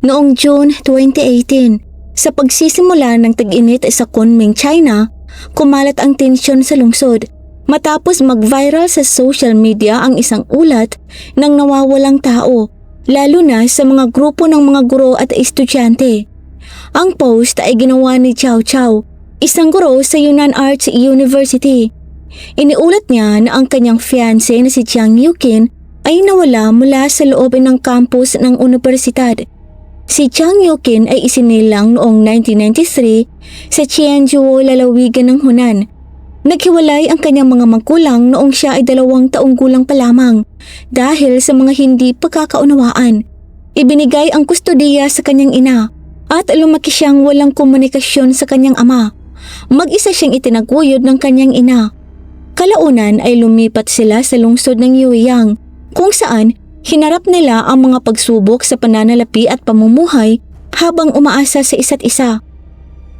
Noong June 2018, sa pagsisimula ng tag-init sa Kunming, China, kumalat ang tensyon sa lungsod matapos mag-viral sa social media ang isang ulat ng nawawalang tao, lalo na sa mga grupo ng mga guro at estudyante. Ang post ay ginawa ni Chow Chow, isang guro sa Yunnan Arts University. Iniulat niya na ang kanyang fiancé na si Jiang Yukin ay nawala mula sa loob ng campus ng universidad. Si Jiang Yukin ay isinilang noong 1993 sa Qianzhou, lalawigan ng Hunan. Naghiwalay ang kanyang mga magulang noong siya ay 2 taong gulang pa lamang dahil sa mga hindi pagkakaunawaan. Ibinigay ang kustodiya sa kanyang ina at lumaki siyang walang komunikasyon sa kanyang ama. Mag-isa siyang itinaguyod ng kanyang ina. Kalaunan ay lumipat sila sa lungsod ng Yueyang kung saan hinarap nila ang mga pagsubok sa pananalapi at pamumuhay habang umaasa sa isa't isa.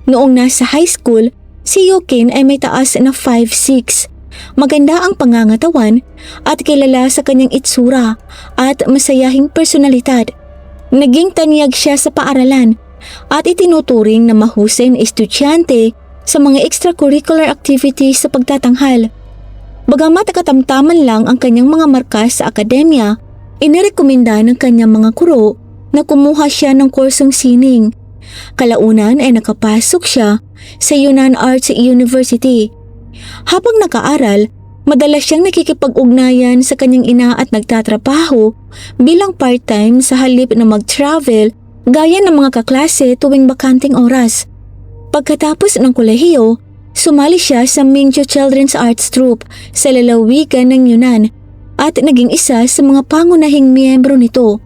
Noong nasa high school, si Yukin ay may taas na 5'6". Maganda ang pangangatawan at kilala sa kanyang itsura at masayahing personalidad. Naging tanyag siya sa paaralan at itinuturing na mahusay na estudyante sa mga extracurricular activities sa pagtatanghal. Bagamat katamtaman lang ang kanyang mga markas sa akademya, inirekomenda ng kanyang mga guro na kumuha siya ng kursong sining. Kalaunan ay nakapasok siya sa Yunnan Arts University. Habang nag-aaral, madalas siyang nakikipag-ugnayan sa kanyang ina at nagtatrabaho bilang part-time sa halip na mag-travel gaya ng mga kaklase tuwing bakanting oras. Pagkatapos ng kolehiyo, sumali siya sa Mingju Children's Arts Troupe sa lalawigan ng Yunnan at naging isa sa mga pangunahing miyembro nito.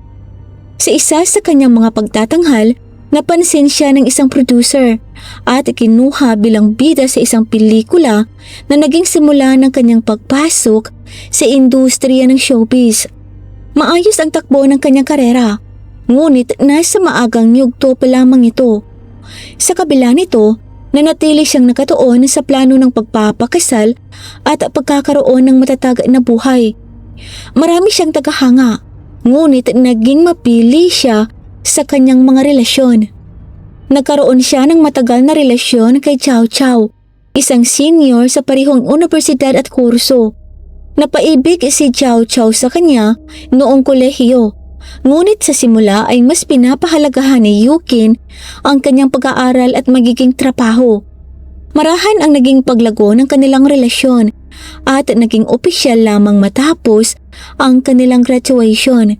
Sa isa sa kanyang mga pagtatanghal, napansin siya ng isang producer at kinuha bilang bida sa isang pelikula na naging simula ng kanyang pagpasok sa industriya ng showbiz. Maayos ang takbo ng kanyang karera, ngunit nasa maagang yugto pa lamang ito. Sa kabila nito, nanatili siyang nakatuon sa plano ng pagpapakasal at pagkakaroon ng matatag na buhay. Marami siyang tagahanga, ngunit naging mapili siya sa kanyang mga relasyon. Nagkaroon siya ng matagal na relasyon kay Chow Chow, isang senior sa parehong universidad at kurso. Napaibig si Chow Chow sa kanya noong kolehiyo, ngunit sa simula ay mas pinapahalagahan ni Yukin ang kanyang pag-aaral at magiging trabaho. Marahan ang naging paglago ng kanilang relasyon at naging opisyal lamang matapos ang kanilang graduation.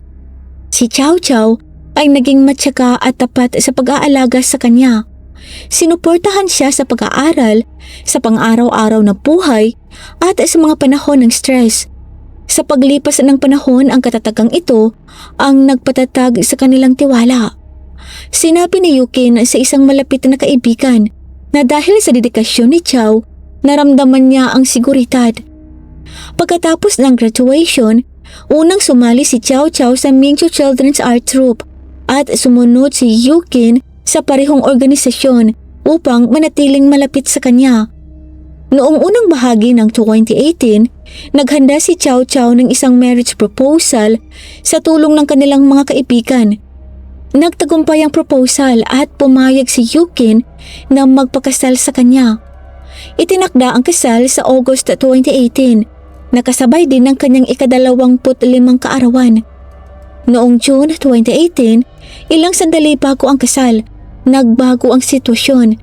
Si Chow Chow ay naging matyaga at tapat sa pag-aalaga sa kanya. Sinuportahan siya sa pag-aaral, sa pang-araw-araw na buhay at sa mga panahon ng stress. Sa paglipas ng panahon, ang katatagang ito ang nagpatatag sa kanilang tiwala. Sinabi ni Yukin sa isang malapit na kaibigan na dahil sa dedikasyon ni Chow, naramdaman niya ang seguridad. Pagkatapos ng graduation, unang sumali si Chow Chow sa Mingju Children's Art Troupe at sumunod si Yukin sa parehong organisasyon upang manatiling malapit sa kanya. Noong unang bahagi ng 2018, naghanda si Chow Chow ng isang marriage proposal sa tulong ng kanilang mga kaibigan. Nagtagumpay ang proposal at pumayag si Yukin na magpakasal sa kanya. Itinakda ang kasal sa August 2018, nakasabay din ng kanyang ika-25 kaarawan. Noong June 2018, ilang sandali bago ang kasal, nagbago ang sitwasyon.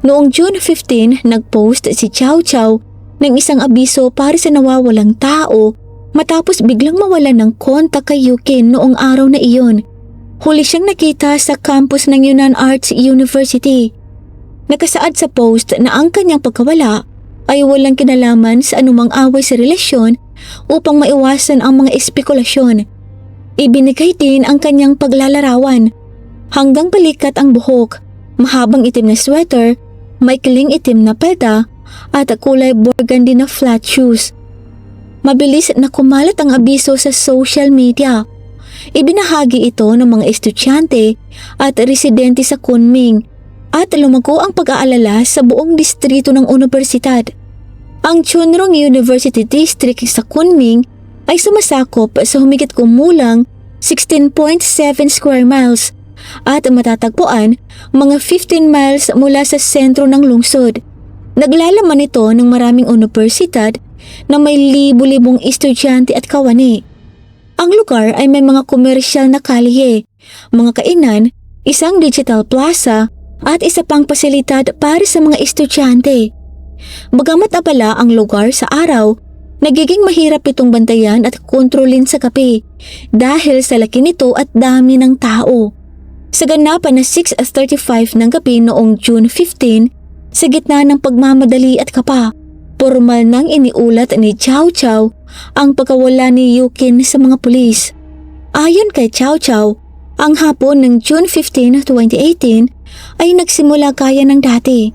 Noong June 15, nagpost si Chow Chow ng isang abiso para sa nawawalang tao matapos biglang mawalan ng kontak kay Yukin noong araw na iyon. Huli siyang nakita sa campus ng Yunnan Arts University. Nakasaad sa post na ang kanyang pagkawala ay walang kinalaman sa anumang away sa relasyon upang maiwasan ang mga espekulasyon. Ibinigay din ang kanyang paglalarawan. Hanggang balikat ang buhok, mahabang itim na sweater, maikling itim na palda at kulay burgundy na flat shoes. Mabilis na kumalat ang abiso sa social media. Ibinahagi ito ng mga estudyante at residente sa Kunming at lumago ang pag-aalala sa buong distrito ng universidad. Ang Chunrong University District sa Kunming ay sumasakop sa humigit kumulang 16.7 square miles at matatagpuan mga 15 miles mula sa sentro ng lungsod. Naglalaman ito ng maraming universidad na may libu-libong estudyante at kawani. Ang lugar ay may mga komersyal na kalye, mga kainan, isang digital plaza at isa pang pasilidad para sa mga estudyante. Bagamat abala ang lugar sa araw, nagiging mahirap itong bantayan at kontrolin sa gabi dahil sa laki nito at dami ng tao. Sa ganapan na 6:35 ng gabi noong June 15, sa gitna ng pagmamadali at kapa, formal nang iniulat ni Chow Chow ang pagkawala ni Yukin sa mga pulis. Ayon kay Chow Chow, ang hapon ng June 15, 2018 ay nagsimula gaya ng dati.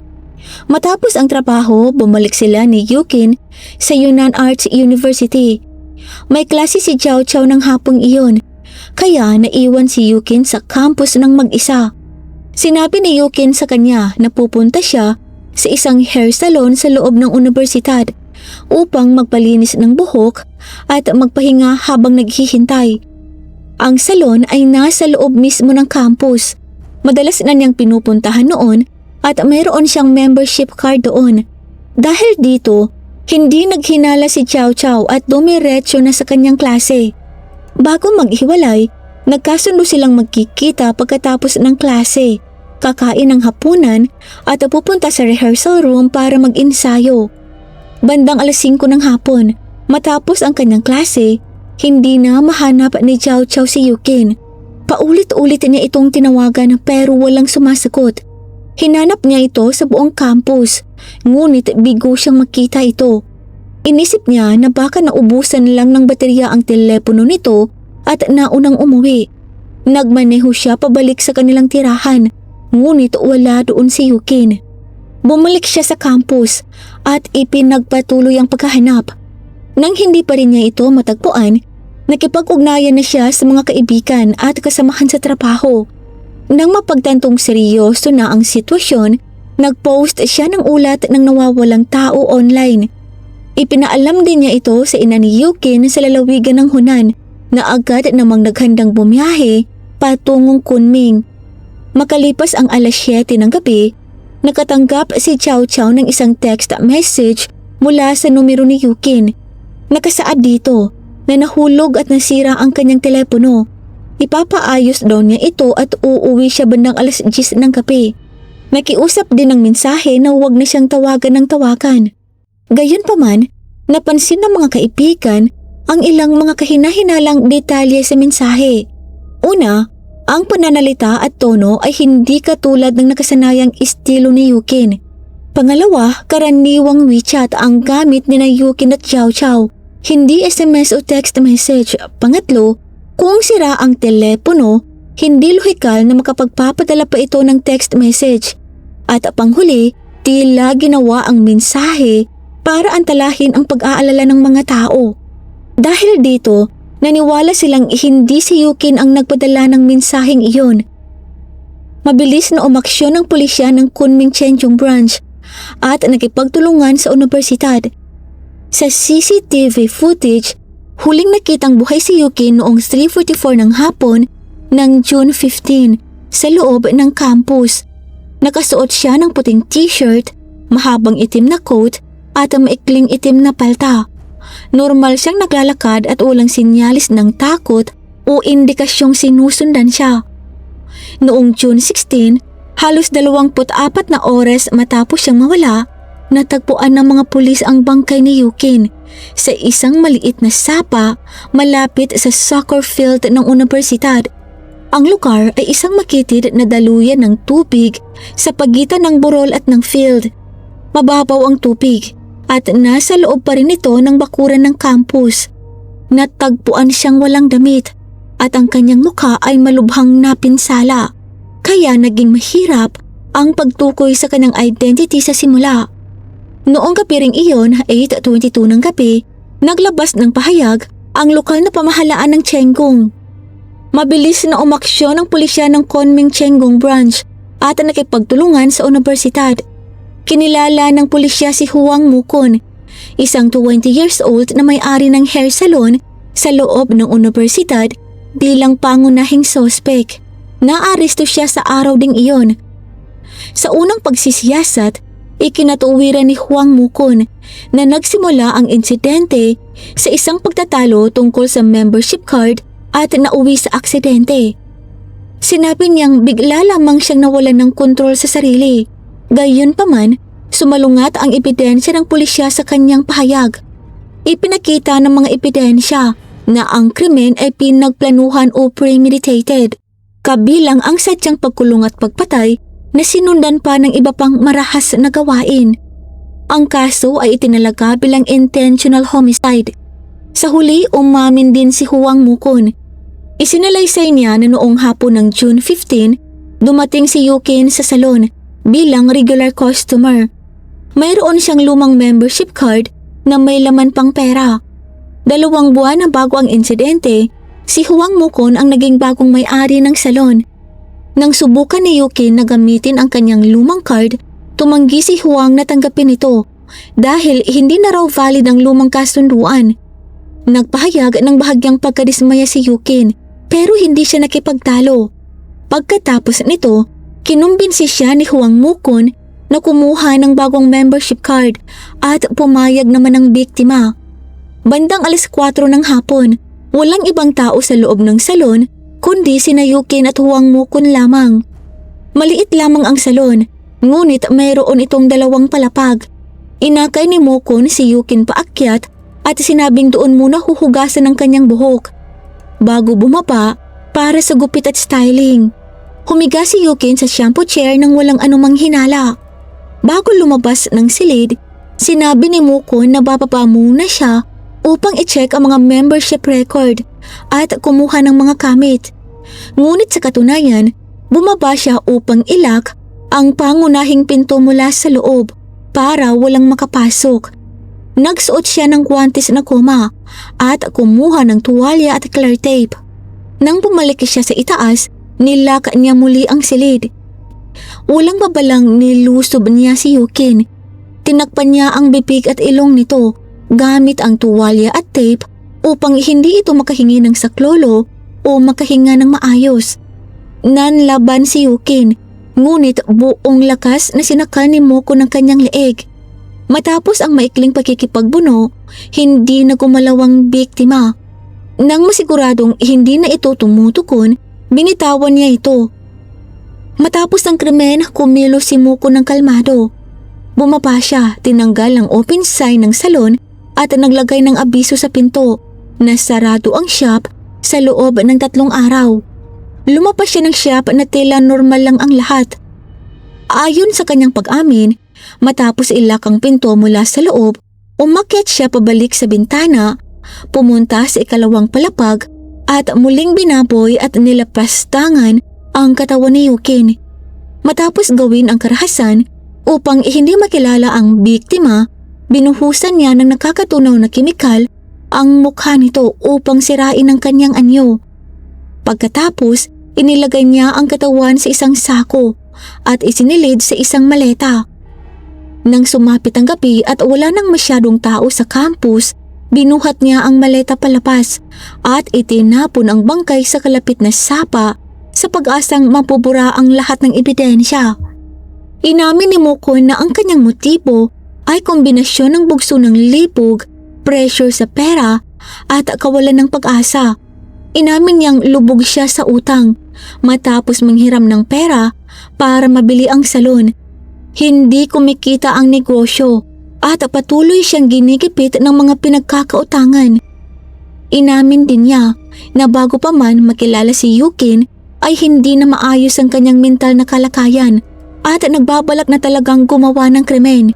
Matapos ang trabaho, bumalik sila ni Yukin sa Yunnan Arts University. May klase si Chow Chow ng hapong iyon, kaya naiwan si Yukin sa campus ng mag-isa. Sinabi ni Yukin sa kanya na pupunta siya sa isang hair salon sa loob ng universidad upang magpalinis ng buhok at magpahinga habang naghihintay. Ang salon ay nasa loob mismo ng campus. Madalas na niyang pinupuntahan noon at mayroon siyang membership card doon. Dahil dito, hindi naghinala si Chow Chow at dumiretso na sa kanyang klase. Bago maghiwalay, nagkasundo silang magkikita pagkatapos ng klase, kakain ng hapunan at pupunta sa rehearsal room para mag-ensayo. Bandang 5:00 ng hapon, matapos ang kanyang klase, hindi na mahanap ni Chow Chow si Yukin. Paulit-ulit niya itong tinawagan pero walang sumasagot. Hinanap niya ito sa buong campus, ngunit bigo siyang makita ito. Inisip niya na baka naubusan lang ng baterya ang telepono nito at naunang umuwi. Nagmaneho siya pabalik sa kanilang tirahan, ngunit wala doon si Yukin. Bumalik siya sa campus at ipinagpatuloy ang paghahanap. Nang hindi pa rin niya ito matagpuan, nakipag-ugnayan na siya sa mga kaibigan at kasamahan sa trabaho. Nang mapagtantong seryoso na ang sitwasyon, nag-post siya ng ulat ng nawawalang tao online. Ipinaalam din niya ito sa ina ni Yukin sa lalawigan ng Hunan na agad namang naghandang bumiyahe patungong Kunming. Makalipas ang 7:00 ng gabi, nakatanggap si Chow Chow ng isang text message mula sa numero ni Yukin. Nakasaad dito na nahulog at nasira ang kanyang telepono. Ipapaayos daw niya ito at uuwi siya bandang 10:00 ng gabi. Nakiusap din ng mensahe na huwag na siyang tawagan ng tawagan. Gayunpaman, napansin ng mga kaibigan ang ilang mga kahinahinalang detalye sa mensahe. Una, ang pananalita at tono ay hindi katulad ng nakasanayang estilo ni Yukin. Pangalawa, karaniwang WeChat ang gamit ni na Yukin at Chow Chow, hindi SMS o text message. Pangatlo, kung sira ang telepono, hindi lohikal na makapagpapadala pa ito ng text message. At panghuli, tila ginawa ang mensahe para antalahin ang pag-aalala ng mga tao. Dahil dito, naniwala silang hindi si Yukin ang nagpadala ng mensaheng iyon. Mabilis na umaksyon ng pulisya ng Kunming Chenchong Branch at nakipagtulungan sa universidad. Sa CCTV footage, huling nakitang buhay si Yukin noong 3:44 ng hapon ng June 15 sa loob ng campus. Nakasuot siya ng puting t-shirt, mahabang itim na coat at maikling itim na palta. Normal siyang naglalakad at walang sinyalis ng takot o indikasyong sinusundan siya. Noong June 16, halos 24 na oras matapos siyang mawala, natagpuan ng mga pulis ang bangkay ni Yukin sa isang maliit na sapa malapit sa soccer field ng universidad. Ang lugar ay isang makitid na daluyan ng tubig sa pagitan ng burol at ng field. Mababaw ang tubig at nasa loob pa rin ito ng bakuran ng campus. Natagpuan siyang walang damit at ang kanyang mukha ay malubhang napinsala, kaya naging mahirap ang pagtukoy sa kanyang identity sa simula. Noong gabi ring iyon, 8:22 ng gabi, naglabas ng pahayag ang lokal na pamahalaan ng Chenggong. Mabilis na umaksyon ang pulisya ng Kunming Chenggong Branch at nakipagtulungan sa universidad. Kinilala ng pulisya si Huang Mukon, isang 20 years old na may-ari ng hair salon sa loob ng universidad bilang pangunahing sospek. Naaresto siya sa araw ding iyon. Sa unang pagsisiyasat, ikinatuwiran ni Huang Mukon na nagsimula ang insidente sa isang pagtatalo tungkol sa membership card at nauwi sa aksidente. Sinabi niyang bigla lamang siyang nawalan ng kontrol sa sarili. Gayunpaman, sumalungat ang ebidensya ng pulisya sa kanyang pahayag. Ipinakita ng mga ebidensya na ang krimen ay pinagplanuhan o premeditated, kabilang ang sadyang pagkulong at pagpatay na sinundan pa ng iba pang marahas na gawain. Ang kaso ay itinalaga bilang intentional homicide. Sa huli, umamin din si Huang Mukon. Isinalaysay niya na noong hapon ng June 15, dumating si Yukin sa salon bilang regular customer. Mayroon siyang lumang membership card na may laman pang pera. 2 buwan na bago ang insidente, si Huang Mukon ang naging bagong may-ari ng salon. Nang subukan ni Yukin na gamitin ang kanyang lumang card, tumanggi si Huang na tanggapin ito dahil hindi na raw valid ang lumang kasunduan. Nagpahayag ng bahagyang pagkadismaya si Yukin pero hindi siya nakipagtalo. Pagkatapos nito, kinumbinsi siya ni Huang Mukon na kumuha ng bagong membership card at pumayag naman ang biktima. Bandang 4:00 ng hapon, walang ibang tao sa loob ng salon kundi sina Yukin at Huang Mukon lamang. Maliit lamang ang salon, ngunit mayroon itong 2 palapag. Inakay ni Mukon si Yukin paakyat at sinabing doon muna huhugasan ng kanyang buhok bago bumaba para sa gupit at styling. Humiga si Yukin sa shampoo chair nang walang anumang hinala. Bago lumabas ng silid, sinabi ni Mukon na bababa muna siya upang i-check ang mga membership record at kumuha ng mga kamit. Ngunit sa katunayan, bumaba siya upang ilak ang pangunahing pinto mula sa loob para walang makapasok. Nagsuot siya ng guwantes na goma at kumuha ng tuwalya at clear tape. Nang bumalik siya sa itaas, nilak niya muli ang silid. Walang babalang nilusob niya si Yukin. Tinakpan niya ang bibig at ilong nito gamit ang tuwalya at tape upang hindi ito makahingi ng saklolo o makahinga ng maayos. Nanlaban si Yukin, ngunit buong lakas na sinakal ni Moko ng kanyang leeg. Matapos ang maikling pagkikipagbuno, hindi na gumalaw ang biktima. Nang masiguradong hindi na ito tumutukon, binitawan niya ito. Matapos ang krimen, kumilos si Moko ng kalmado. Bumaba siya, tinanggal ang open sign ng salon at naglagay ng abiso sa pinto na sarado ang shop sa loob ng 3 araw. Lumabas siya ng shop na tila normal lang ang lahat. Ayon sa kanyang pag-amin, matapos ilak ang pinto mula sa loob, umakyat siya pabalik sa bintana, pumunta sa 2 palapag at muling binaboy at nilapastangan ang katawan ni Yukin. Matapos gawin ang karahasan upang hindi makilala ang biktima, binuhusan niya ng nakakatunaw na kemikal ang mukha nito upang sirain ang kanyang anyo. Pagkatapos, inilagay niya ang katawan sa isang sako at isinilid sa isang maleta. Nang sumapit ang gabi at wala nang masyadong tao sa campus, binuhat niya ang maleta palabas at itinapon ang bangkay sa kalapit na sapa sa pag-asang mapubura ang lahat ng ebidensya. Inamin ni Mukon na ang kanyang motibo ay kombinasyon ng bugso ng libog, pressure sa pera at kawalan ng pag-asa. Inamin niyang lubog siya sa utang matapos manghiram ng pera para mabili ang salon. Hindi kumikita ang negosyo at patuloy siyang ginigipit ng mga pinagkakautangan. Inamin din niya na bago pa man makilala si Yukin ay hindi na maayos ang kanyang mental na kalakayan at nagbabalak na talagang gumawa ng krimen.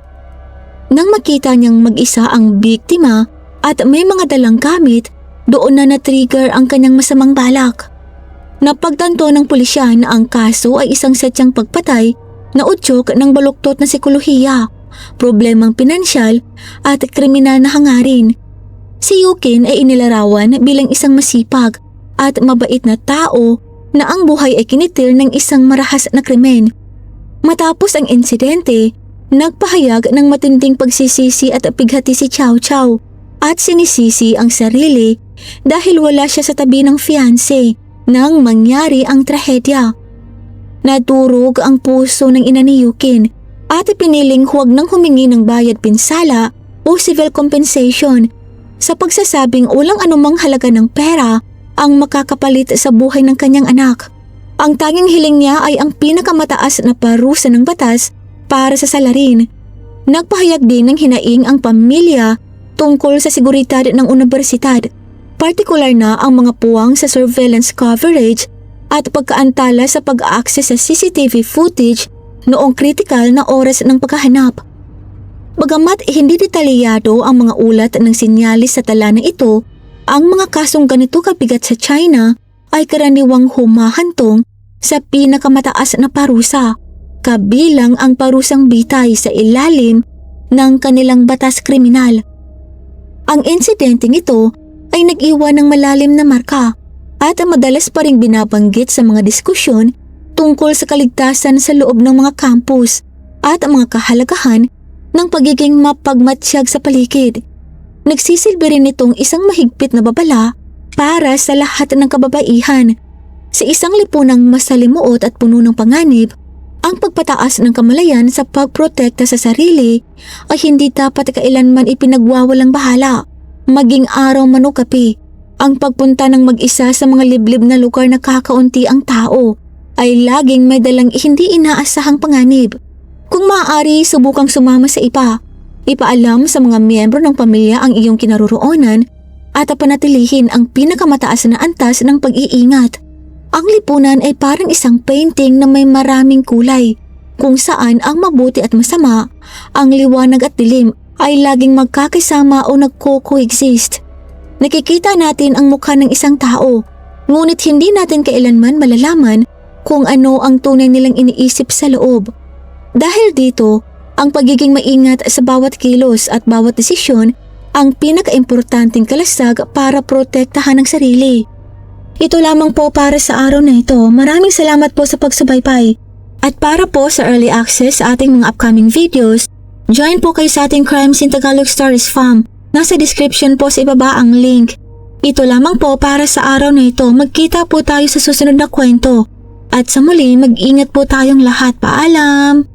Nang makita niyang mag-isa ang biktima at may mga dalang gamit, doon na na-trigger ang kanyang masamang balak. Napagtanto ng pulisya na ang kaso ay isang sadyang pagpatay na udyok ng baluktot na sikolohiya, problemang pinansyal at kriminal na hangarin. Si Yukin ay inilarawan bilang isang masipag at mabait na tao na ang buhay ay kinitil ng isang marahas na krimen. Matapos ang insidente, nagpahayag ng matinding pagsisisi at pighati si Chow Chow at sinisisi ang sarili dahil wala siya sa tabi ng fiancé. nang mangyari ang trahedya. Nadurog ang puso ng ina ni Yukin at ipiniling huwag nang humingi ng bayad pinsala o civil compensation sa pagsasabing walang anumang halaga ng pera ang makakapalit sa buhay ng kanyang anak. Ang tanging hiling niya ay ang pinakamataas na parusa ng batas para sa salarin. Nagpahayag din ng hinaing ang pamilya tungkol sa seguridad ng unibersidad, partikular na ang mga puwang sa surveillance coverage at pagkaantala sa pag-access sa CCTV footage noong kritikal na oras ng paghahanap. Bagamat hindi detalyado ang mga ulat ng sinyalis sa tala na ito, ang mga kasong ganito kabigat sa China ay karaniwang humahantong sa pinakamataas na parusa, kabilang ang parusang bitay sa ilalim ng kanilang batas kriminal. Ang insidenteng ito ay nag-iwan ng malalim na marka at madalas pa ring binabanggit sa mga diskusyon tungkol sa kaligtasan sa loob ng mga campus at ang mga kahalagahan ng pagiging mapagmatsyag sa paligid. Nagsisilbi rin itong isang mahigpit na babala para sa lahat ng kababaihan. Sa isang lipunang masalimuot at puno ng panganib, ang pagpataas ng kamalayan sa pagprotekta sa sarili ay hindi dapat kailanman ipinagwawalang bahala. Maging araw man o gabi, ang pagpunta ng mag-isa sa mga liblib na lugar na kakaunti ang tao ay laging may dalang hindi inaasahang panganib. Kung maaari, subukang sumama sa iba. Ipaalam sa mga miyembro ng pamilya ang iyong kinaroroonan at panatilihin ang pinakamataas na antas ng pag-iingat. Ang lipunan ay parang isang painting na may maraming kulay, kung saan ang mabuti at masama, ang liwanag at dilim ay laging magkakasama o nagko-coexist. Nakikita natin ang mukha ng isang tao, ngunit hindi natin kailanman malalaman kung ano ang tunay nilang iniisip sa loob. Dahil dito, ang pagiging maingat sa bawat kilos at bawat desisyon ang pinaka-importanting kalasag para protektahan ang sarili. Ito lamang po para sa araw na ito. Maraming salamat po sa pagsubaybay. At para po sa early access sa ating mga upcoming videos, join po kayo sa ating Crimes in Tagalog Stories Fam. Nasa description po sa ibaba ang link. Ito lamang po para sa araw na ito. Magkita po tayo sa susunod na kwento. At sa muli, mag-ingat po tayong lahat. Paalam!